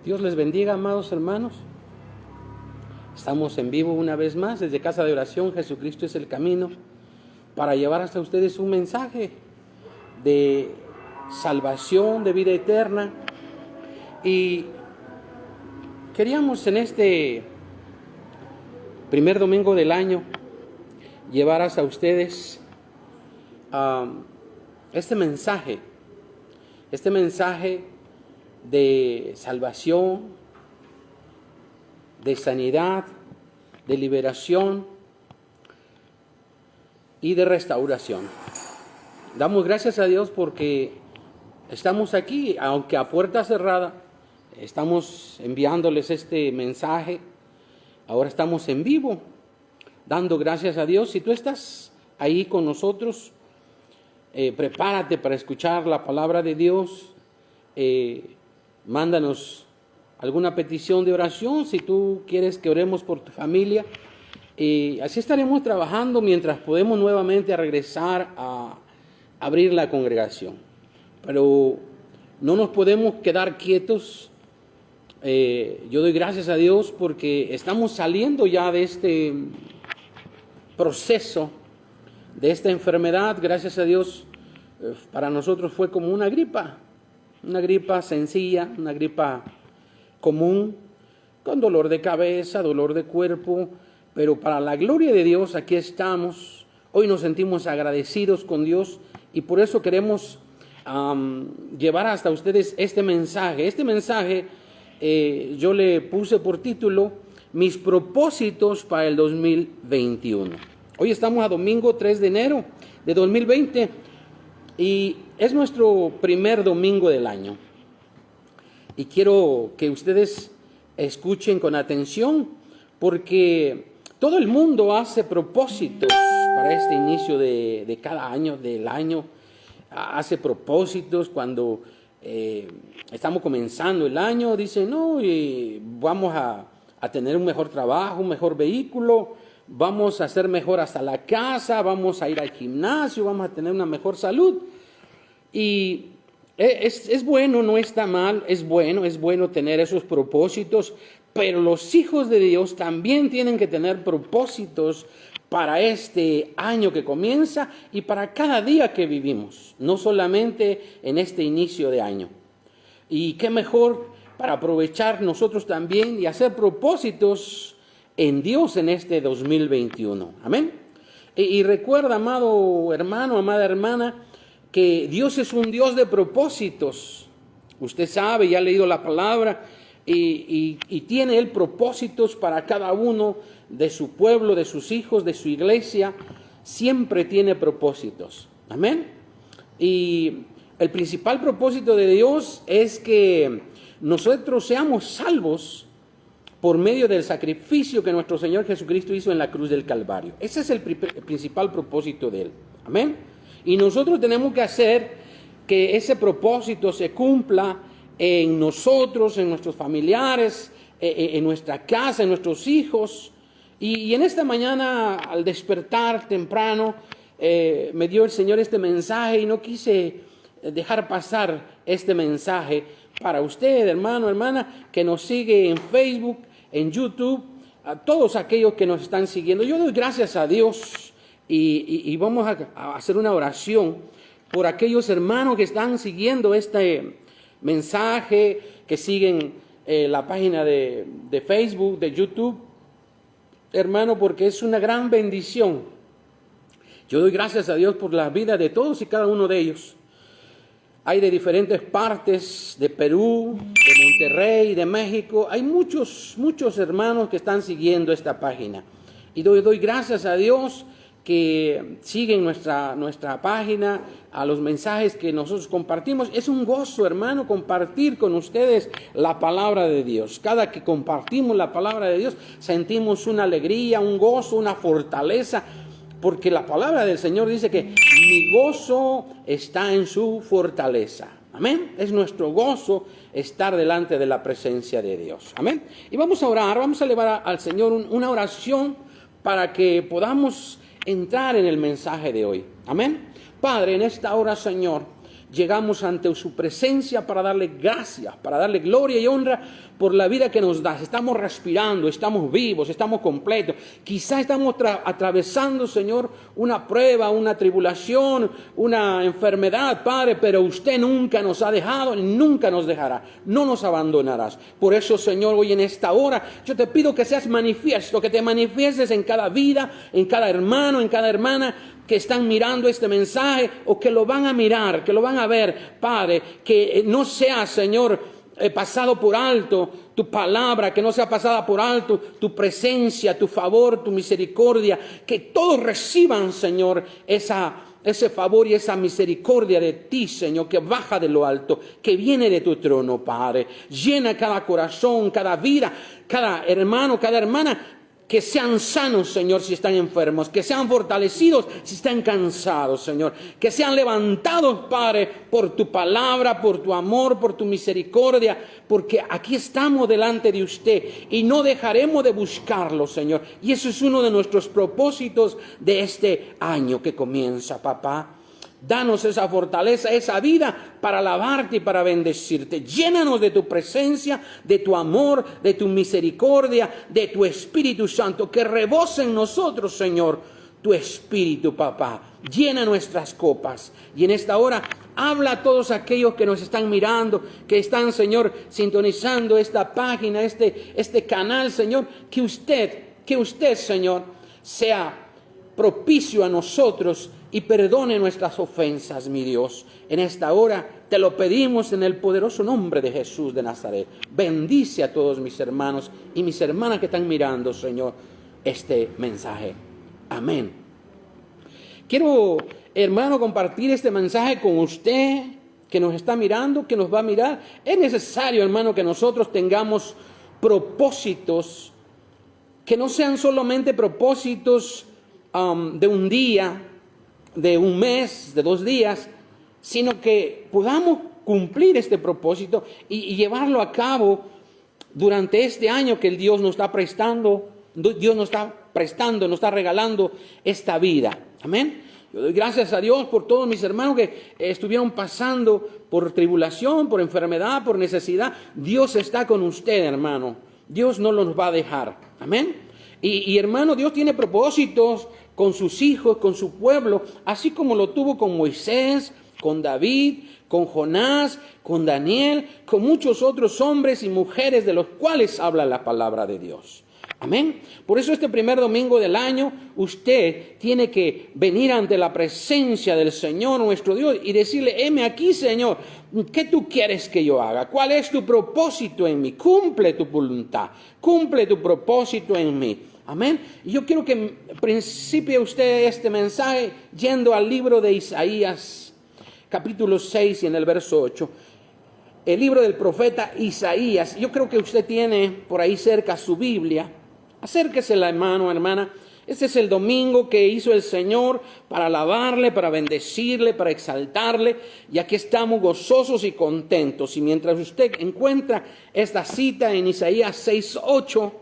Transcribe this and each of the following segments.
Dios les bendiga, amados hermanos. Estamos en vivo una vez más desde Casa de Oración. Jesucristo es el camino, para llevar hasta ustedes un mensaje de salvación, de vida eterna. Y queríamos en este primer domingo del año llevar hasta ustedes este mensaje de salvación, de sanidad, de liberación y de restauración. Damos gracias a Dios porque estamos aquí, aunque a puerta cerrada, estamos enviándoles este mensaje. Ahora estamos en vivo, dando gracias a Dios. Si tú estás ahí con nosotros, prepárate para escuchar la palabra de Dios. Mándanos alguna petición de oración si tú quieres que oremos por tu familia. Así estaremos trabajando mientras podemos nuevamente regresar a abrir la congregación. Pero no nos podemos quedar quietos. Yo doy gracias a Dios porque estamos saliendo ya de este proceso, de esta enfermedad. Gracias a Dios, para nosotros fue como una gripa sencilla, una gripa común, con dolor de cabeza, dolor de cuerpo, pero para la gloria de Dios aquí estamos. Hoy nos sentimos agradecidos con Dios y por eso queremos llevar hasta ustedes este mensaje. Este mensaje yo le puse por título Mis propósitos para el 2021. Hoy estamos a domingo 3 de enero de 2020 y es nuestro primer domingo del año. Y quiero que ustedes escuchen con atención porque todo el mundo hace propósitos para este inicio de cada año, del año. Hace propósitos cuando estamos comenzando el año. Dicen, no, vamos a tener un mejor trabajo, un mejor vehículo, vamos a hacer mejor hasta la casa, vamos a ir al gimnasio, vamos a tener una mejor salud. Y es bueno, no está mal, es bueno tener esos propósitos, pero los hijos de Dios también tienen que tener propósitos para este año que comienza y para cada día que vivimos, no solamente en este inicio de año. Y qué mejor para aprovechar nosotros también y hacer propósitos en Dios en este 2021. Amén. Y recuerda, amado hermano, amada hermana, que Dios es un Dios de propósitos. Usted sabe, ya ha leído la palabra y tiene Él propósitos para cada uno de su pueblo, de sus hijos, de su iglesia. Siempre tiene propósitos. Amén. Y el principal propósito de Dios es que nosotros seamos salvos por medio del sacrificio que nuestro Señor Jesucristo hizo en la cruz del Calvario. Ese es el principal propósito de Él. Amén. Y nosotros tenemos que hacer que ese propósito se cumpla en nosotros, en nuestros familiares, en nuestra casa, en nuestros hijos. Y en esta mañana, al despertar temprano, me dio el Señor este mensaje y no quise dejar pasar este mensaje para usted, hermano, hermana, que nos sigue en Facebook, en YouTube, a todos aquellos que nos están siguiendo. Yo doy gracias a Dios. Y vamos a hacer una oración por aquellos hermanos que están siguiendo este mensaje, que siguen la página de Facebook, de YouTube, hermano, porque es una gran bendición. Yo doy gracias a Dios por la vida de todos y cada uno de ellos. Hay de diferentes partes, de Perú, de Monterrey, de México. Hay muchos hermanos que están siguiendo esta página. Y doy gracias a Dios que siguen nuestra página, a los mensajes que nosotros compartimos. Es un gozo, hermano, compartir con ustedes la palabra de Dios. Cada que compartimos la palabra de Dios, sentimos una alegría, un gozo, una fortaleza, porque la palabra del Señor dice que mi gozo está en su fortaleza. Amén. Es nuestro gozo estar delante de la presencia de Dios. Amén. Y vamos a orar, vamos a elevar al Señor una oración para que podamos entrar en el mensaje de hoy. Amén. Padre, en esta hora, Señor, llegamos ante su presencia para darle gracias, para darle gloria y honra por la vida que nos das. Estamos respirando, estamos vivos, estamos completos. Quizás estamos atravesando, Señor, una prueba, una tribulación, una enfermedad, Padre, pero usted nunca nos ha dejado y nunca nos dejará. No nos abandonarás. Por eso, Señor, hoy en esta hora, yo te pido que seas manifiesto, que te manifiestes en cada vida, en cada hermano, en cada hermana que están mirando este mensaje o que lo van a mirar, que lo van a ver, Padre, que no sea, Señor, pasado por alto tu palabra, que no sea pasada por alto tu presencia, tu favor, tu misericordia, que todos reciban, Señor, ese favor y esa misericordia de ti, Señor, que baja de lo alto, que viene de tu trono, Padre. Llena cada corazón, cada vida, cada hermano, cada hermana, que sean sanos, Señor, si están enfermos, que sean fortalecidos si están cansados, Señor, que sean levantados, Padre, por tu palabra, por tu amor, por tu misericordia, porque aquí estamos delante de usted y no dejaremos de buscarlo, Señor. Y eso es uno de nuestros propósitos de este año que comienza, papá. Danos esa fortaleza, esa vida para alabarte y para bendecirte. Llénanos de tu presencia, de tu amor, de tu misericordia, de tu Espíritu Santo. Que rebose en nosotros, Señor, tu Espíritu, papá. Llena nuestras copas. Y en esta hora, habla a todos aquellos que nos están mirando, que están, Señor, sintonizando esta página, este canal, Señor. Que usted, Señor, sea propicio a nosotros y perdone nuestras ofensas, mi Dios. En esta hora te lo pedimos en el poderoso nombre de Jesús de Nazaret. Bendice a todos mis hermanos y mis hermanas que están mirando, Señor, este mensaje. Amén. Quiero, hermano, compartir este mensaje con usted que nos está mirando, que nos va a mirar. Es necesario, hermano, que nosotros tengamos propósitos que no sean solamente propósitos de un día, de un mes, de 2 días, sino que podamos cumplir este propósito y llevarlo a cabo durante este año que el Dios nos está prestando, nos está regalando esta vida. Amén. Yo doy gracias a Dios por todos mis hermanos que estuvieron pasando por tribulación, por enfermedad, por necesidad. Dios está con usted, hermano. Dios no los va a dejar. Amén. Y hermano, Dios tiene propósitos con sus hijos, con su pueblo, así como lo tuvo con Moisés, con David, con Jonás, con Daniel, con muchos otros hombres y mujeres de los cuales habla la palabra de Dios. Amén. Por eso este primer domingo del año usted tiene que venir ante la presencia del Señor nuestro Dios y decirle: heme aquí, Señor, ¿qué tú quieres que yo haga? ¿Cuál es tu propósito en mí? Cumple tu voluntad, cumple tu propósito en mí. Amén. Y yo quiero que principie usted este mensaje yendo al libro de Isaías, capítulo 6 y en el verso 8. El libro del profeta Isaías. Yo creo que usted tiene por ahí cerca su Biblia. Acérquesela, hermano, hermana. Este es el domingo que hizo el Señor para alabarle, para bendecirle, para exaltarle. Y aquí estamos gozosos y contentos. Y mientras usted encuentra esta cita en Isaías 6:8,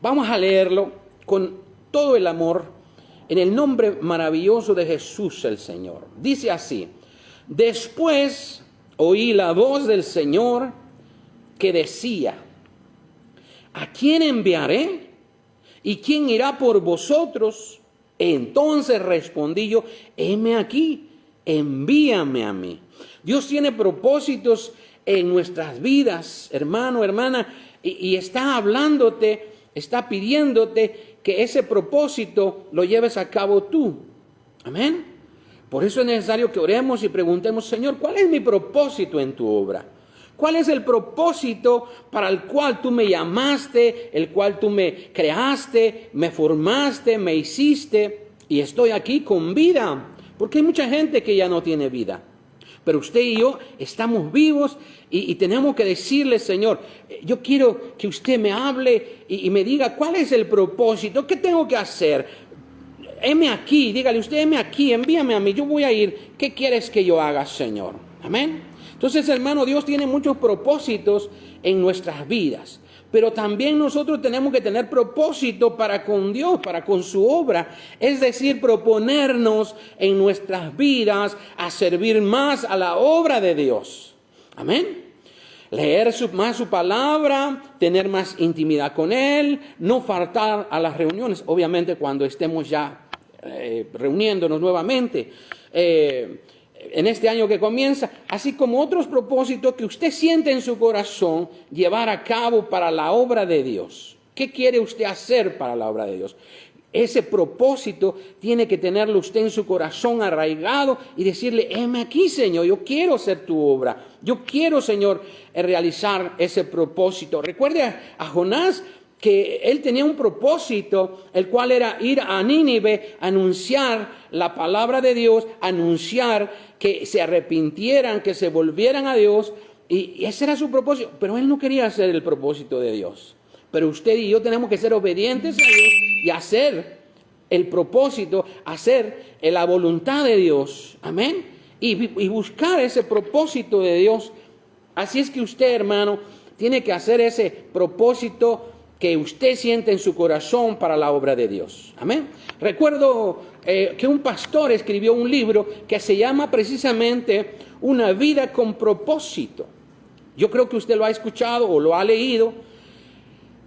vamos a leerlo con todo el amor en el nombre maravilloso de Jesús el Señor. Dice así: después oí la voz del Señor que decía: ¿a quién enviaré? ¿Y quién irá por vosotros? Entonces respondí yo: heme aquí, envíame a mí. Dios tiene propósitos en nuestras vidas, hermano, hermana, y está hablándote, está pidiéndote que ese propósito lo lleves a cabo tú. Amén. Por eso es necesario que oremos y preguntemos: Señor, ¿cuál es mi propósito en tu obra? ¿Cuál es el propósito para el cual tú me llamaste, el cual tú me creaste, me formaste, me hiciste y estoy aquí con vida? Porque hay mucha gente que ya no tiene vida. Pero usted y yo estamos vivos y tenemos que decirle: Señor, yo quiero que usted me hable y me diga cuál es el propósito, qué tengo que hacer. Heme aquí, dígale usted: heme aquí, envíame a mí, yo voy a ir. ¿Qué quieres que yo haga, Señor? Amén. Entonces, hermano, Dios tiene muchos propósitos en nuestras vidas. pero también nosotros tenemos que tener propósito para con Dios, para con su obra. Es decir, proponernos en nuestras vidas a servir más a la obra de Dios. Amén. Leer más su palabra, tener más intimidad con Él, no faltar a las reuniones, obviamente cuando estemos ya reuniéndonos nuevamente. En este año que comienza, así como otros propósitos que usted siente en su corazón llevar a cabo para la obra de Dios. ¿Qué quiere usted hacer para la obra de Dios? Ese propósito tiene que tenerlo usted en su corazón arraigado y decirle, heme aquí, Señor, yo quiero hacer tu obra. Yo quiero, Señor, realizar ese propósito. Recuerde a Jonás, que él tenía un propósito, el cual era ir a Nínive, anunciar la palabra de Dios, anunciar que se arrepintieran, que se volvieran a Dios, y ese era su propósito, pero él no quería hacer el propósito de Dios. Pero usted y yo tenemos que ser obedientes a Dios y hacer el propósito, hacer la voluntad de Dios, amén, y buscar ese propósito de Dios. Así es que usted, hermano, tiene que hacer ese propósito que usted siente en su corazón para la obra de Dios. Amén. Recuerdo que un pastor escribió un libro que se llama precisamente Una vida con propósito. Yo creo que usted lo ha escuchado o lo ha leído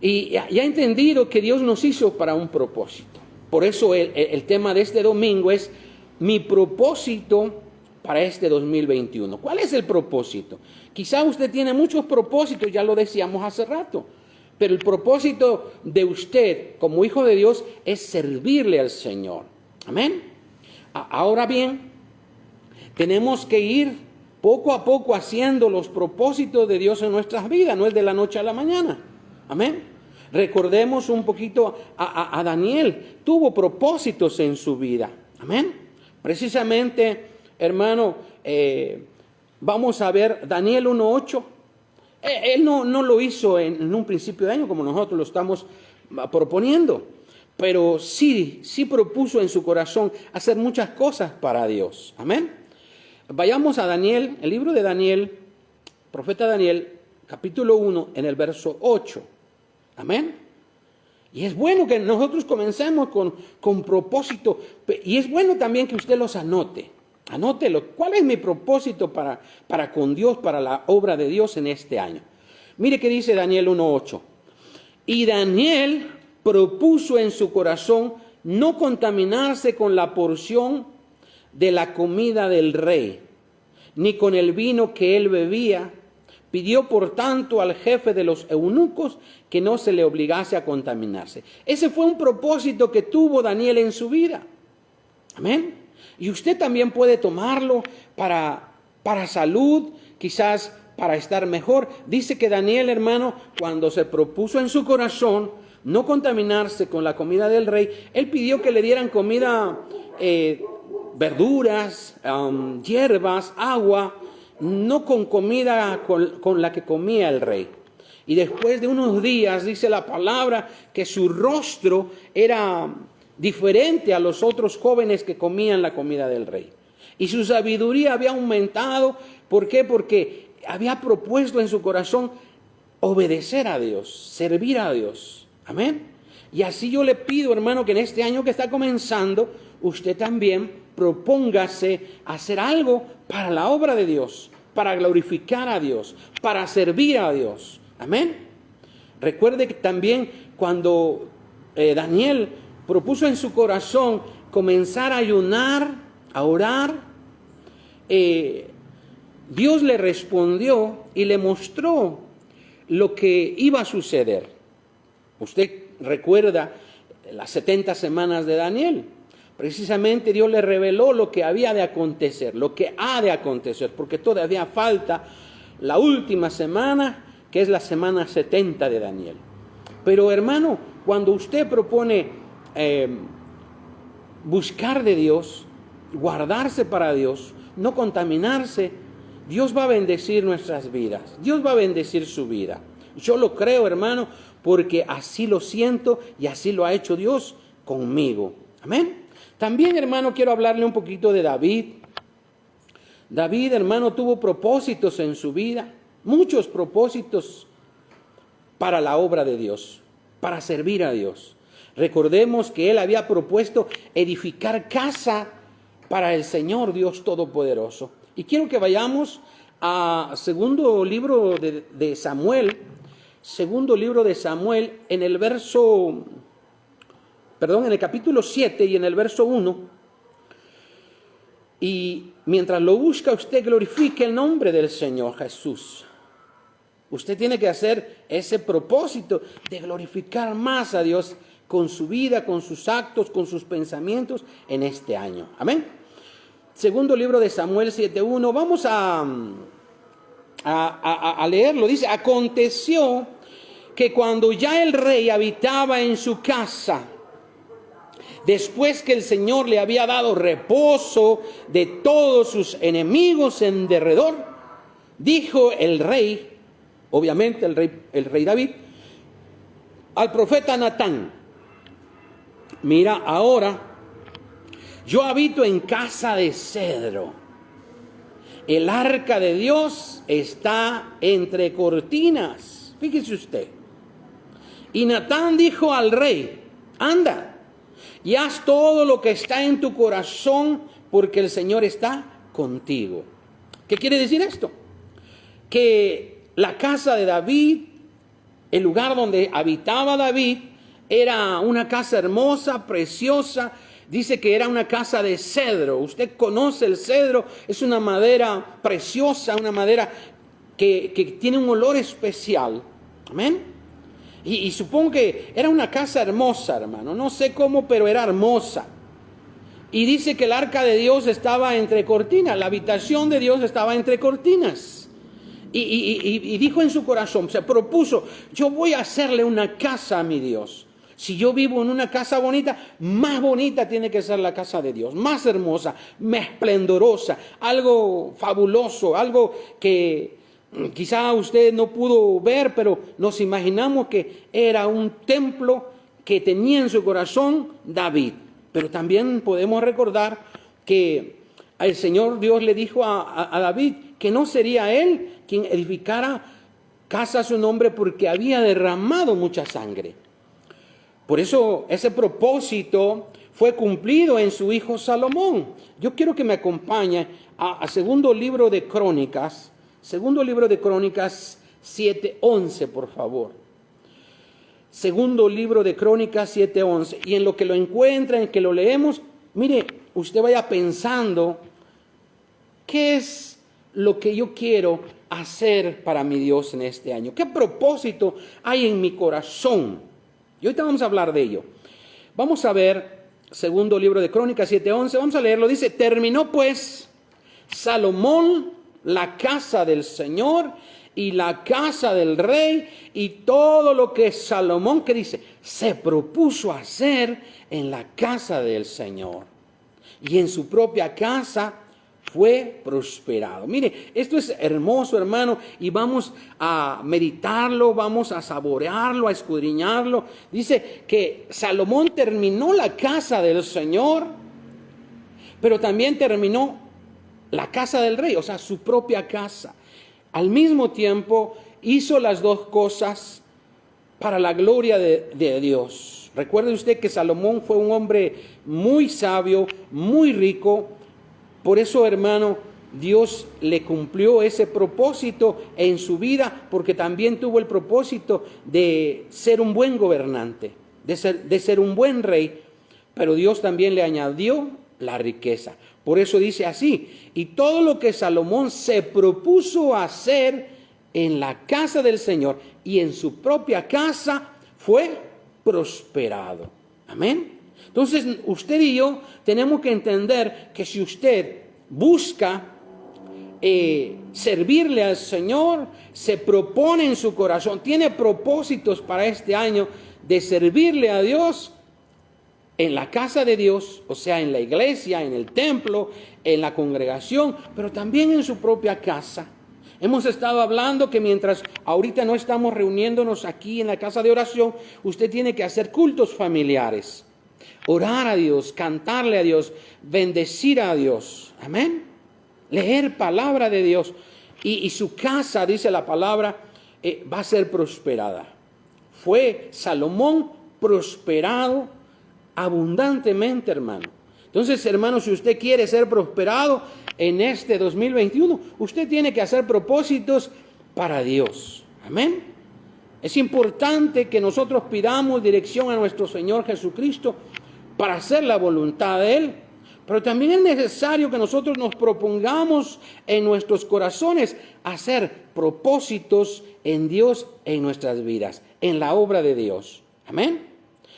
y ha entendido que Dios nos hizo para un propósito. Por eso el tema de este domingo es mi propósito para este 2021. ¿Cuál es el propósito? Quizá usted tiene muchos propósitos, ya lo decíamos hace rato. Pero el propósito de usted como hijo de Dios es servirle al Señor. Amén. Ahora bien, tenemos que ir poco a poco haciendo los propósitos de Dios en nuestras vidas. No es de la noche a la mañana. Amén. Recordemos un poquito a Daniel. Tuvo propósitos en su vida. Amén. Precisamente, hermano, vamos a ver Daniel 1:8. Él no lo hizo en un principio de año como nosotros lo estamos proponiendo, pero sí propuso en su corazón hacer muchas cosas para Dios. Amén. Vayamos a Daniel, el libro de Daniel, profeta Daniel, capítulo 1, en el verso 8. Amén. Y es bueno que nosotros comencemos con propósito, y es bueno también que usted los anote. Anótelo. ¿Cuál es mi propósito para con Dios, para la obra de Dios en este año? Mire qué dice Daniel 1:8. Y Daniel propuso en su corazón no contaminarse con la porción de la comida del rey, ni con el vino que él bebía. Pidió por tanto al jefe de los eunucos que no se le obligase a contaminarse. Ese fue un propósito que tuvo Daniel en su vida. Amén. Y usted también puede tomarlo para salud, quizás para estar mejor. Dice que Daniel, hermano, cuando se propuso en su corazón no contaminarse con la comida del rey, él pidió que le dieran comida, verduras, hierbas, agua, no con comida con la que comía el rey. Y después de unos días, dice la palabra, que su rostro era diferente a los otros jóvenes que comían la comida del rey. Y su sabiduría había aumentado. ¿Por qué? Porque había propuesto en su corazón obedecer a Dios, servir a Dios. Amén. Y así yo le pido, hermano, que en este año que está comenzando, usted también propóngase hacer algo para la obra de Dios, para glorificar a Dios, para servir a Dios. Amén. Recuerde que también cuando Daniel propuso en su corazón comenzar a ayunar, a orar, Dios le respondió y le mostró lo que iba a suceder. Usted recuerda las 70 semanas de Daniel. Precisamente Dios le reveló lo que había de acontecer, lo que ha de acontecer, porque todavía falta la última semana, que es la semana 70 de Daniel. Pero hermano, cuando usted propone buscar de Dios, guardarse para Dios, no contaminarse, Dios va a bendecir nuestras vidas. Dios va a bendecir su vida. Yo lo creo, hermano, porque así lo siento y así lo ha hecho Dios conmigo. Amén. También, hermano, quiero hablarle un poquito de David. David, hermano, tuvo propósitos en su vida, muchos propósitos. para la obra de Dios, para servir a Dios. Recordemos que él había propuesto edificar casa para el Señor Dios Todopoderoso. Y quiero que vayamos a segundo libro de Samuel, en el capítulo 7 y en el verso 1. Y mientras lo busca, usted glorifique el nombre del Señor Jesús. Usted tiene que hacer ese propósito de glorificar más a Dios con su vida, con sus actos, con sus pensamientos en este año. Amén. Segundo libro de Samuel 7:1. Vamos a leerlo. Dice: aconteció que cuando ya el rey habitaba en su casa, después que el Señor le había dado reposo de todos sus enemigos en derredor, dijo el rey, obviamente el rey David, al profeta Natán: mira, ahora yo habito en casa de cedro. El arca de Dios está entre cortinas. Fíjese usted. Y Natán dijo al rey: anda y haz todo lo que está en tu corazón, porque el Señor está contigo. ¿Qué quiere decir esto? Que la casa de David, el lugar donde habitaba David, era una casa hermosa, preciosa. Dice que era una casa de cedro. Usted conoce el cedro, es una madera preciosa, una madera que tiene un olor especial. Amén. Y supongo que era una casa hermosa, hermano. No sé cómo, pero era hermosa. Y dice que el arca de Dios estaba entre cortinas. La habitación de Dios estaba entre cortinas. Y dijo en su corazón, se propuso: yo voy a hacerle una casa a mi Dios. Si yo vivo en una casa bonita, más bonita tiene que ser la casa de Dios. Más hermosa, más esplendorosa, algo fabuloso, algo que quizá usted no pudo ver, pero nos imaginamos que era un templo que tenía en su corazón David. Pero también podemos recordar que el Señor Dios le dijo a David que no sería él quien edificara casa a su nombre, porque había derramado mucha sangre. Por eso ese propósito fue cumplido en su hijo Salomón. Yo quiero que me acompañe a segundo libro de Crónicas 7:11, por favor. Segundo libro de Crónicas 7:11. Y en lo que lo encuentra, en que lo leemos, mire, usted vaya pensando: ¿qué es lo que yo quiero hacer para mi Dios en este año? ¿Qué propósito hay en mi corazón? Y ahorita vamos a hablar de ello. Vamos a ver segundo libro de Crónicas 7:11. Vamos a leerlo. Dice: terminó pues Salomón la casa del Señor y la casa del rey, y todo lo que Salomón, ¿qué dice?, se propuso hacer en la casa del Señor. Y en su propia casa fue prosperado. Mire, esto es hermoso, hermano, y vamos a meditarlo, vamos a saborearlo, a escudriñarlo. Dice que Salomón terminó la casa del Señor, pero también terminó la casa del rey, o sea, su propia casa. Al mismo tiempo hizo las dos cosas para la gloria de Dios. Recuerde usted que Salomón fue un hombre muy sabio, muy rico. Por eso, hermano, Dios le cumplió ese propósito en su vida, porque también tuvo el propósito de ser un buen gobernante, de ser un buen rey, pero Dios también le añadió la riqueza. Por eso dice así: y todo lo que Salomón se propuso hacer en la casa del Señor y en su propia casa fue prosperado. Amén. Entonces, usted y yo tenemos que entender que si usted busca servirle al Señor, se propone en su corazón, tiene propósitos para este año de servirle a Dios en la casa de Dios, o sea, en la iglesia, en el templo, en la congregación, pero también en su propia casa. Hemos estado hablando que mientras ahorita no estamos reuniéndonos aquí en la casa de oración, usted tiene que hacer cultos familiares, orar a Dios, cantarle a Dios, bendecir a Dios. Amén. Leer palabra de Dios. Y su casa, dice la palabra, va a ser prosperada. fue Salomón prosperado abundantemente, hermano. Entonces, hermano, si usted quiere ser prosperado en este 2021, usted tiene que hacer propósitos para Dios. Amén. Es importante que nosotros pidamos dirección a nuestro Señor Jesucristo para hacer la voluntad de Él. Pero también es necesario que nosotros nos propongamos en nuestros corazones hacer propósitos en Dios, en nuestras vidas, en la obra de Dios. Amén.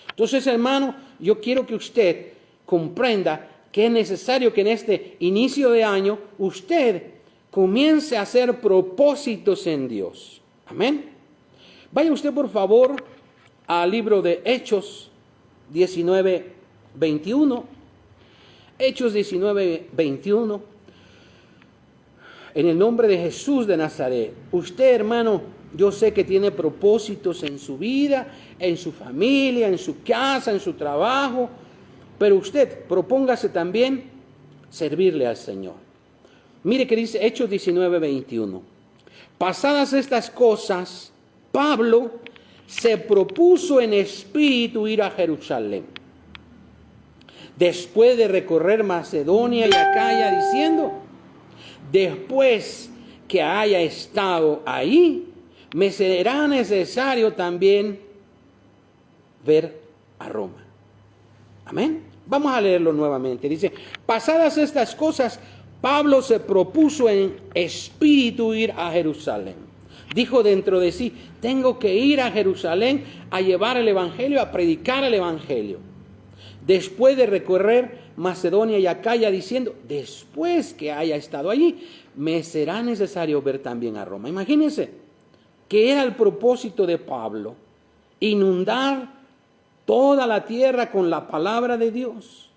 Entonces, hermano, yo quiero que usted comprenda que es necesario que en este inicio de año usted comience a hacer propósitos en Dios. Amén. Vaya usted, por favor, al libro de Hechos 19:21. Hechos 19:21. En el nombre de Jesús de Nazaret, usted, hermano, yo sé que tiene propósitos en su vida, en su familia, en su casa, en su trabajo, pero usted propóngase también servirle al Señor. Mire que dice Hechos 19:21. Pasadas estas cosas, Pablo se propuso en espíritu ir a Jerusalén, después de recorrer Macedonia y Acaya, diciendo: después que haya estado ahí, me será necesario también ver a Roma. Amén. Vamos a leerlo nuevamente. Dice: pasadas estas cosas, Pablo se propuso en espíritu ir a Jerusalén. Dijo dentro de sí: tengo que ir a Jerusalén a llevar el evangelio, a predicar el evangelio. Después de recorrer Macedonia y Acaya, diciendo: después que haya estado allí, me será necesario ver también a Roma. Imagínense que era el propósito de Pablo: inundar toda la tierra con la palabra de Dios.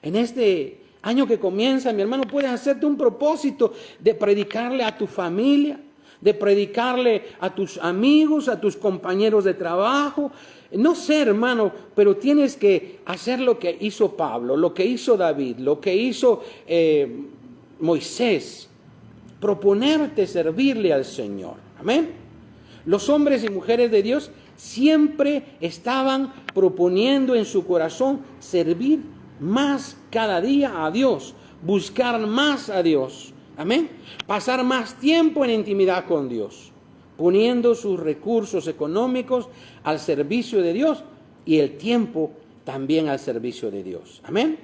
En este año que comienza, mi hermano, puedes hacerte un propósito de predicarle a tu familia, de predicarle a tus amigos, a tus compañeros de trabajo. No sé, hermano, pero tienes que hacer lo que hizo Pablo, lo que hizo David, lo que hizo Moisés. Proponerte servirle al Señor. Amén. Los hombres y mujeres de Dios siempre estaban proponiendo en su corazón servir más cada día a Dios, buscar más a Dios. Amén. Pasar más tiempo en intimidad con Dios, poniendo sus recursos económicos al servicio de Dios y el tiempo también al servicio de Dios. Amén.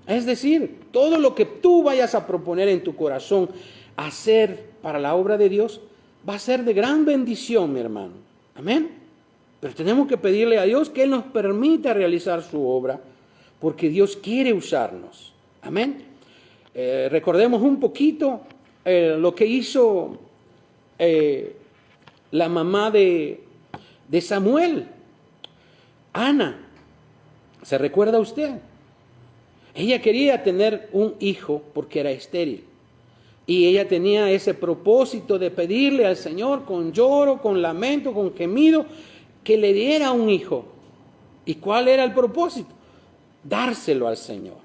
Es decir, todo lo que tú vayas a proponer en tu corazón hacer para la obra de Dios va a ser de gran bendición, mi hermano. Amén. Pero tenemos que pedirle a Dios que Él nos permita realizar su obra, porque Dios quiere usarnos. Amén. Recordemos un poquito lo que hizo la mamá de Samuel, Ana. ¿Se recuerda usted? Ella quería tener un hijo porque era estéril. Y ella tenía ese propósito de pedirle al Señor con lloro, con lamento, con gemido, que le diera un hijo. ¿Y cuál era el propósito? Dárselo al Señor,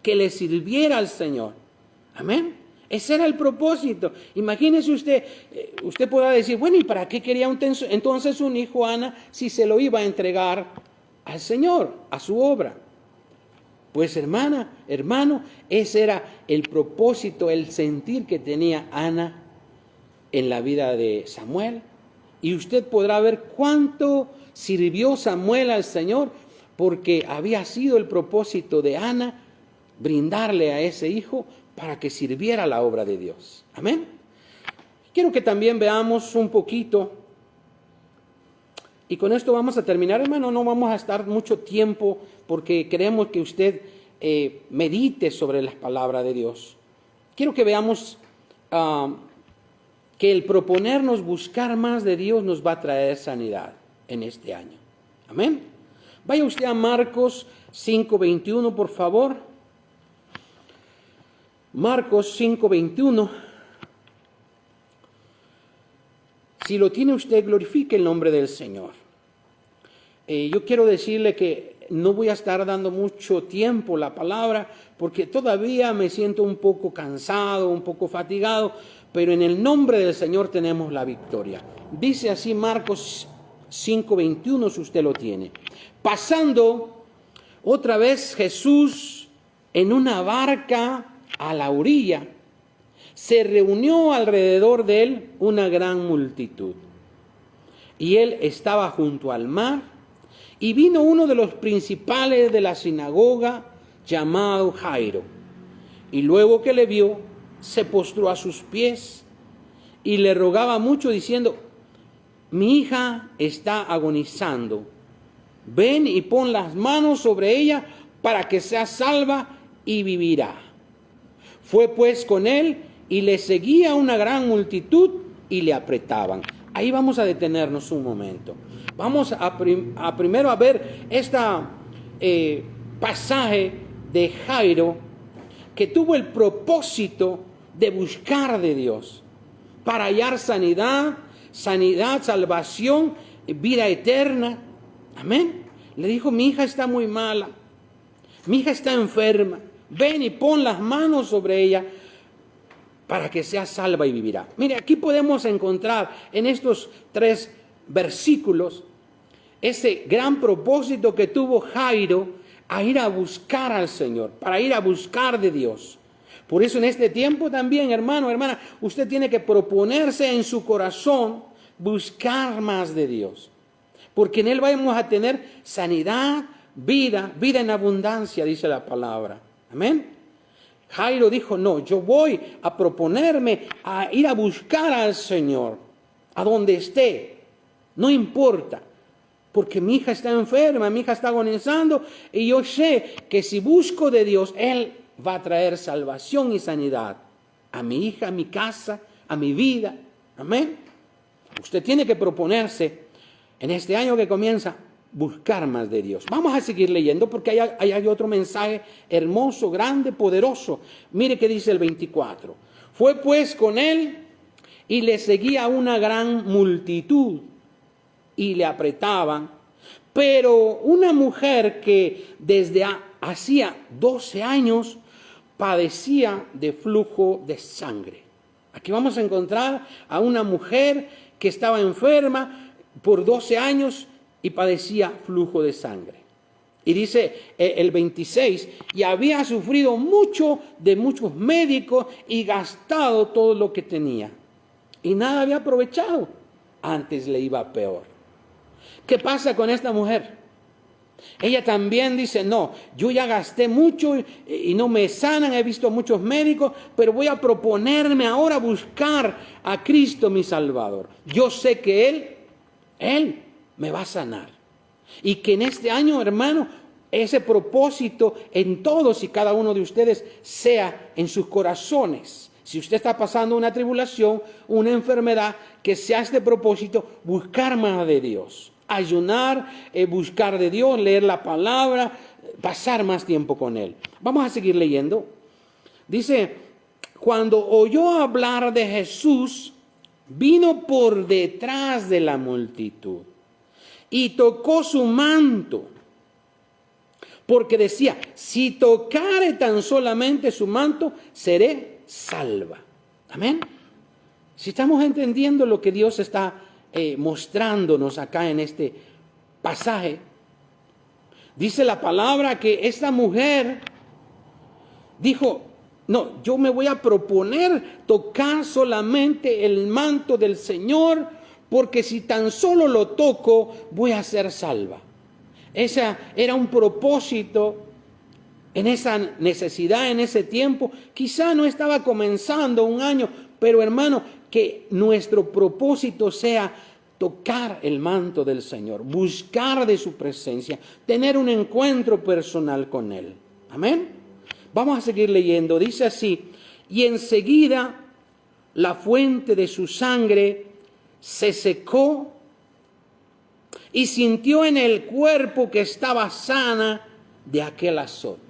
que le sirviera al Señor. Amén. Ese era el propósito. Imagínese usted podrá decir: bueno, ¿y para qué quería entonces un hijo, Ana, si se lo iba a entregar al Señor, a su obra? Pues hermano, ese era el propósito, el sentir que tenía Ana en la vida de Samuel. Y usted podrá ver cuánto sirvió Samuel al Señor, porque había sido el propósito de Ana brindarle a ese hijo para que sirviera la obra de Dios. Amén. Quiero que también veamos un poquito, y con esto vamos a terminar, hermano. No vamos a estar mucho tiempo porque queremos que usted medite sobre las palabras de Dios. Quiero que veamos que el proponernos buscar más de Dios nos va a traer sanidad en este año. Amén. Vaya usted a Marcos 5:21, por favor. Marcos 5:21. Si lo tiene usted, glorifique el nombre del Señor. Yo quiero decirle que no voy a estar dando mucho tiempo la palabra, porque todavía me siento un poco cansado, un poco fatigado, pero en el nombre del Señor tenemos la victoria. Dice así Marcos 5:21 si usted lo tiene. Pasando otra vez Jesús en una barca a la orilla, se reunió alrededor de él una gran multitud. Y él estaba junto al mar, y vino uno de los principales de la sinagoga, llamado Jairo. Y luego que le vio, se postró a sus pies y le rogaba mucho, diciendo: mi hija está agonizando. Ven y pon las manos sobre ella para que sea salva y vivirá. Fue pues con él y le seguía una gran multitud y le apretaban. Ahí vamos a detenernos un momento. Vamos primero a ver este pasaje de Jairo, que tuvo el propósito de buscar de Dios para hallar sanidad, salvación, vida eterna. Amén. Le dijo: mi hija está muy mala, mi hija está enferma. Ven y pon las manos sobre ella para que sea salva y vivirá. Mire, aquí podemos encontrar en estos 3 versículos ese gran propósito que tuvo Jairo a ir a buscar al Señor, para ir a buscar de Dios. Por eso en este tiempo también, hermano, hermana, usted tiene que proponerse en su corazón buscar más de Dios. Porque en Él vamos a tener sanidad, vida en abundancia, dice la palabra. Amén. Jairo dijo: no, yo voy a proponerme a ir a buscar al Señor, a donde esté, no importa, porque mi hija está enferma, mi hija está agonizando, y yo sé que si busco de Dios, Él va a traer salvación y sanidad a mi hija, a mi casa, a mi vida. Amén. Usted tiene que proponerse en este año que comienza buscar más de Dios. Vamos a seguir leyendo porque hay otro mensaje hermoso, grande, poderoso. Mire qué dice el 24. Fue pues con él y le seguía una gran multitud y le apretaban. Pero una mujer que desde hacía 12 años padecía de flujo de sangre. Aquí vamos a encontrar a una mujer que estaba enferma por 12 años y padecía flujo de sangre. Y dice el 26, y había sufrido mucho de muchos médicos y gastado todo lo que tenía. Y nada había aprovechado, antes le iba peor. ¿Qué pasa con esta mujer? Ella también dice: no, yo ya gasté mucho y no me sanan, he visto muchos médicos, pero voy a proponerme ahora buscar a Cristo mi Salvador. Yo sé que Él me va a sanar. Y que en este año, hermano, ese propósito en todos y cada uno de ustedes sea en sus corazones. Si usted está pasando una tribulación, una enfermedad, que sea este propósito, buscar más de Dios. Ayunar, buscar de Dios, leer la palabra, pasar más tiempo con Él. Vamos a seguir leyendo. Dice: cuando oyó hablar de Jesús, vino por detrás de la multitud y tocó su manto, porque decía: si tocare tan solamente su manto, seré salva. Amén. Si estamos entendiendo lo que Dios está mostrándonos acá en este pasaje, dice la palabra que esta mujer dijo: no, yo me voy a proponer tocar solamente el manto del Señor, porque si tan solo lo toco, voy a ser salva. Ese era un propósito en esa necesidad, en ese tiempo. Quizá no estaba comenzando un año, pero hermano, que nuestro propósito sea tocar el manto del Señor, buscar de su presencia, tener un encuentro personal con Él. Amén. Vamos a seguir leyendo. Dice así: y enseguida la fuente de su sangre se secó y sintió en el cuerpo que estaba sana de aquel azote.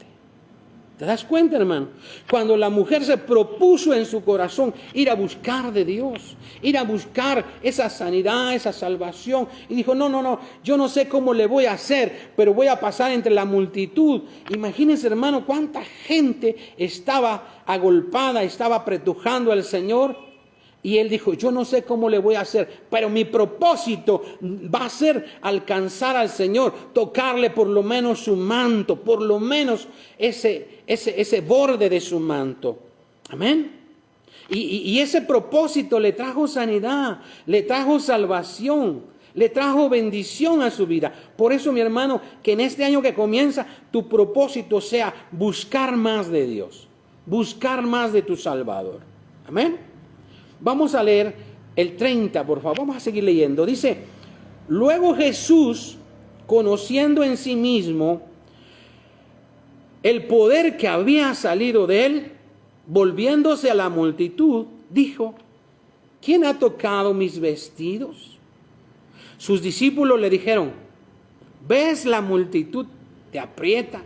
¿Te das cuenta, hermano? Cuando la mujer se propuso en su corazón ir a buscar de Dios, ir a buscar esa sanidad, esa salvación, y dijo: no, yo no sé cómo le voy a hacer, pero voy a pasar entre la multitud. Imagínense, hermano, cuánta gente estaba agolpada, estaba apretujando al Señor, Y él dijo, yo no sé cómo le voy a hacer, pero mi propósito va a ser alcanzar al Señor, tocarle por lo menos su manto, por lo menos ese borde de su manto. Amén. Y ese propósito le trajo sanidad, le trajo salvación, le trajo bendición a su vida. Por eso, mi hermano, que en este año que comienza, tu propósito sea buscar más de Dios, buscar más de tu Salvador. Amén. Vamos a leer el 30, por favor. Vamos a seguir leyendo. Dice, luego Jesús, conociendo en sí mismo el poder que había salido de él, volviéndose a la multitud, dijo, ¿quién ha tocado mis vestidos? Sus discípulos le dijeron, ¿ves la multitud te aprieta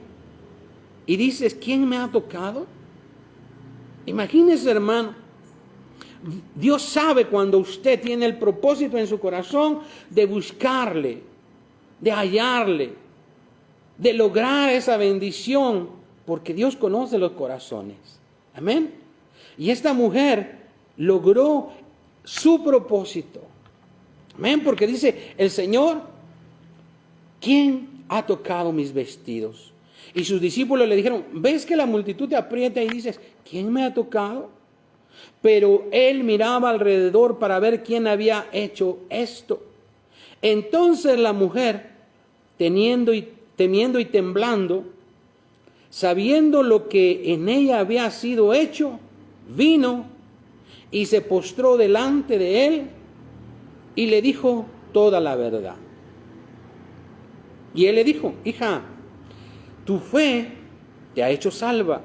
y dices, ¿quién me ha tocado? Imagínese, hermano, Dios sabe cuando usted tiene el propósito en su corazón de buscarle, de hallarle, de lograr esa bendición, porque Dios conoce los corazones. Amén. Y esta mujer logró su propósito. Amén. Porque dice el Señor, ¿quién ha tocado mis vestidos? Y sus discípulos le dijeron, ¿ves que la multitud te aprieta y dices, ¿quién me ha tocado? Pero él miraba alrededor para ver quién había hecho esto. Entonces la mujer, temiendo y temblando, sabiendo lo que en ella había sido hecho, vino y se postró delante de él y le dijo toda la verdad. Y él le dijo, hija, tu fe te ha hecho salva.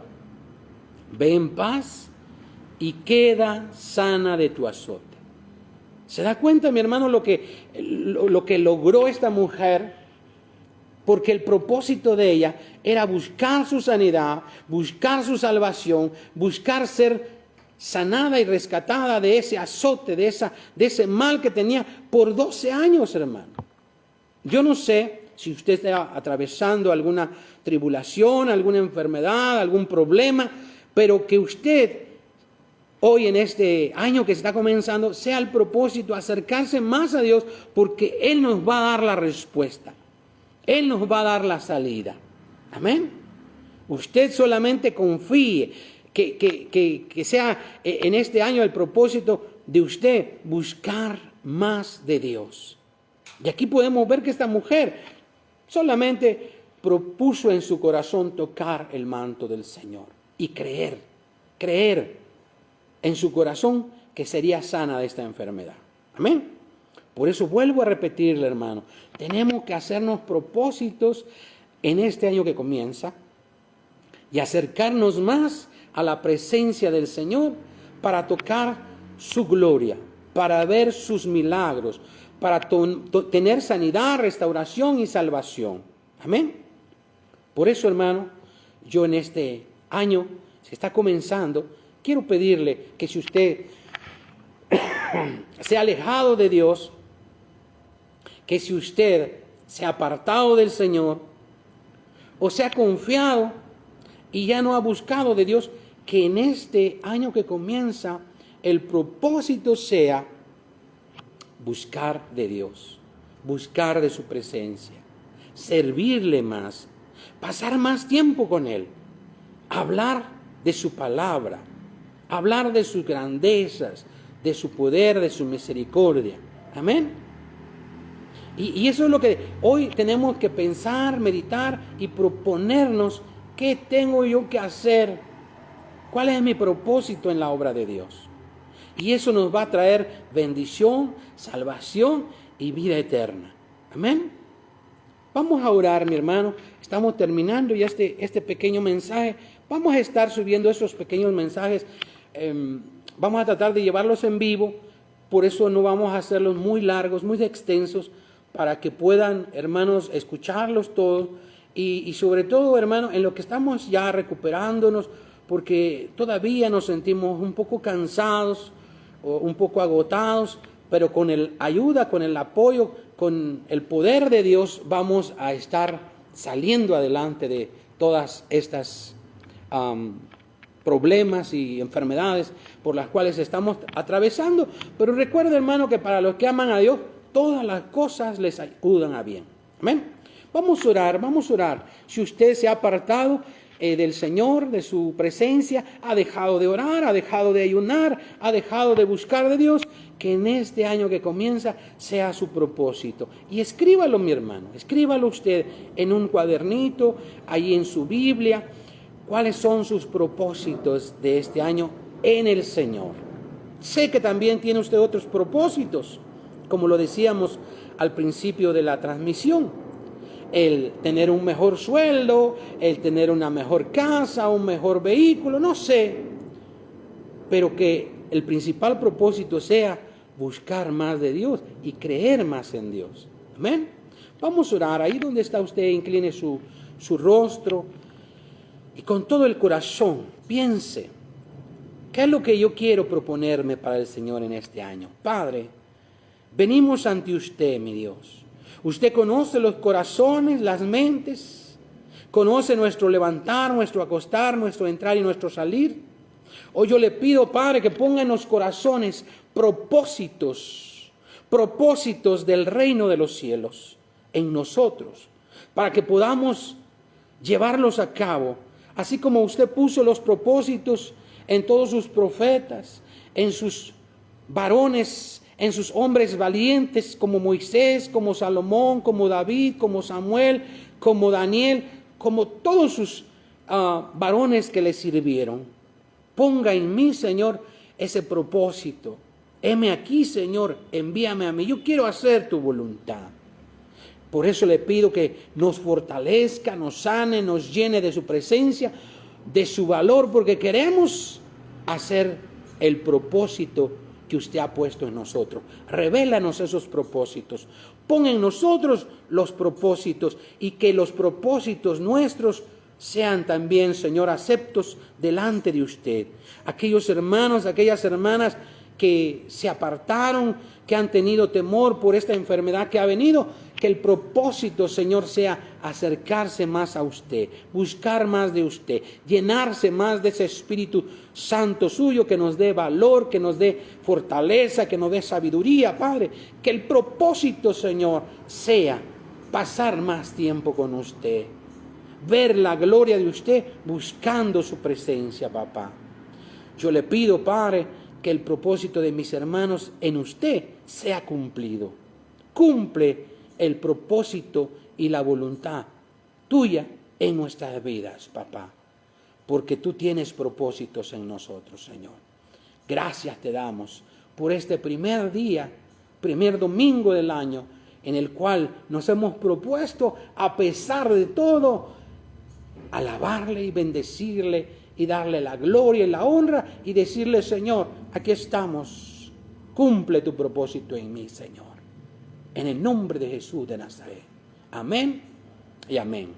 Ve en paz y queda sana de tu azote. ¿Se da cuenta, mi hermano, lo que logró esta mujer? Porque el propósito de ella era buscar su sanidad, buscar su salvación, buscar ser sanada y rescatada de ese azote, de ese mal que tenía por 12 años, hermano. Yo no sé si usted está atravesando alguna tribulación, alguna enfermedad, algún problema, pero que usted hoy en este año que está comenzando sea el propósito acercarse más a Dios, porque Él nos va a dar la respuesta. Él nos va a dar la salida. Amén. Usted solamente confíe que sea en este año el propósito de usted buscar más de Dios. Y aquí podemos ver que esta mujer solamente propuso en su corazón tocar el manto del Señor y creer en su corazón que sería sana de esta enfermedad. Amén. Por eso vuelvo a repetirle, hermano, tenemos que hacernos propósitos en este año que comienza y acercarnos más a la presencia del Señor para tocar su gloria, para ver sus milagros, para tener sanidad, restauración y salvación. Amén. Por eso, hermano, yo en este año, se está comenzando, quiero pedirle que si usted se ha alejado de Dios, que si usted se ha apartado del Señor o se ha confiado y ya no ha buscado de Dios, que en este año que comienza el propósito sea buscar de Dios, buscar de su presencia, servirle más, pasar más tiempo con Él, hablar de su palabra, hablar de sus grandezas, de su poder, de su misericordia. Amén. Y eso es lo que hoy tenemos que pensar, meditar y proponernos. ¿Qué tengo yo que hacer? ¿Cuál es mi propósito en la obra de Dios? Y eso nos va a traer bendición, salvación y vida eterna. Amén. Vamos a orar, mi hermano. Estamos terminando ya este pequeño mensaje. Vamos a estar subiendo esos pequeños mensajes. Vamos a tratar de llevarlos en vivo. Por eso no vamos a hacerlos muy largos, muy extensos, para que puedan, hermanos, escucharlos todos. Y sobre todo, hermano, en lo que estamos ya recuperándonos, porque todavía nos sentimos un poco cansados, o un poco agotados, pero con el ayuda, con el apoyo, con el poder de Dios, vamos a estar saliendo adelante de todas estas problemas y enfermedades por las cuales estamos atravesando. Pero recuerda, hermano, que para los que aman a Dios, todas las cosas les ayudan a bien. Amén. Vamos a orar, vamos a orar. Si usted se ha apartado del Señor, de su presencia, ha dejado de orar, ha dejado de ayunar, ha dejado de buscar de Dios, que en este año que comienza sea su propósito. Y escríbalo, mi hermano, escríbalo usted en un cuadernito, ahí en su Biblia, cuáles son sus propósitos de este año en el Señor. Sé que también tiene usted otros propósitos, como lo decíamos al principio de la transmisión. El tener un mejor sueldo, el tener una mejor casa, un mejor vehículo, no sé. Pero que el principal propósito sea buscar más de Dios y creer más en Dios. Amén. Vamos a orar. Ahí donde está usted, incline su rostro y con todo el corazón piense, ¿qué es lo que yo quiero proponerme para el Señor en este año? Padre, venimos ante usted, mi Dios. Usted conoce los corazones, las mentes, conoce nuestro levantar, nuestro acostar, nuestro entrar y nuestro salir. Hoy yo le pido, Padre, que ponga en los corazones propósitos del reino de los cielos en nosotros, para que podamos llevarlos a cabo, así como usted puso los propósitos en todos sus profetas, en sus varones, en sus hombres valientes como Moisés, como Salomón, como David, como Samuel, como Daniel, como todos sus varones que le sirvieron. Ponga en mí, Señor, ese propósito. Heme aquí, Señor, envíame a mí. Yo quiero hacer tu voluntad. Por eso le pido que nos fortalezca, nos sane, nos llene de su presencia, de su valor, porque queremos hacer el propósito que usted ha puesto en nosotros. Revélanos esos propósitos. Pon en nosotros los propósitos y que los propósitos nuestros sean también, Señor, aceptos delante de usted. Aquellos hermanos, aquellas hermanas que se apartaron, que han tenido temor por esta enfermedad que ha venido, que el propósito, Señor, sea acercarse más a usted, buscar más de usted, llenarse más de ese Espíritu Santo suyo que nos dé valor, que nos dé fortaleza, que nos dé sabiduría, Padre. Que el propósito, Señor, sea pasar más tiempo con usted, ver la gloria de usted buscando su presencia, papá. Yo le pido, Padre, que el propósito de mis hermanos en usted sea cumplido. Cumple el propósito y la voluntad tuya en nuestras vidas, papá, porque tú tienes propósitos en nosotros, Señor. Gracias te damos por este primer día, primer domingo del año, en el cual nos hemos propuesto, a pesar de todo, alabarle y bendecirle y darle la gloria y la honra y decirle, Señor, aquí estamos, cumple tu propósito en mí, Señor. En el nombre de Jesús de Nazaret. Amén y amén.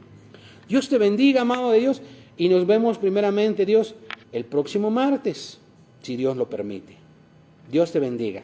Dios te bendiga, amado de Dios, y nos vemos primeramente, Dios, el próximo martes, si Dios lo permite. Dios te bendiga.